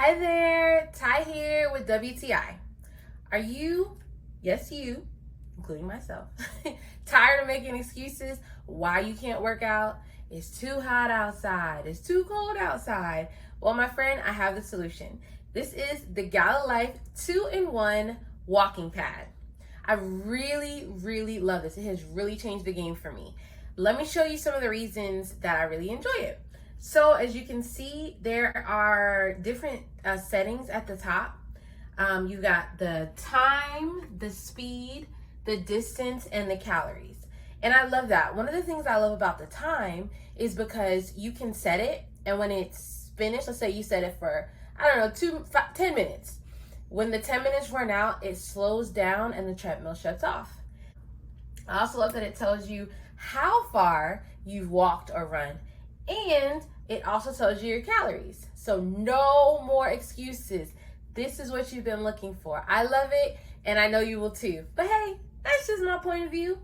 Hi there, Ty here with WTI. Are you, yes you, including myself, tired of making excuses why you can't work out? It's too hot outside, it's too cold outside. Well, my friend, I have the solution. This is the Gallelife 2-in-1 walking pad. I really love this. It has really changed the game for me. Let me show you some of the reasons that I really enjoy it. So as you can see, there are different settings at the top. You've got the time, the speed, the distance, and the calories. And I love that. One of the things I love about the time is because you can set it, and when it's finished, let's say you set it for, 10 minutes. When the 10 minutes run out, it slows down and the treadmill shuts off. I also love that it tells you how far you've walked or run, and it also tells you your calories. So no more excuses. This is what you've been looking for. I love it, and I know you will too. But hey, that's just my point of view.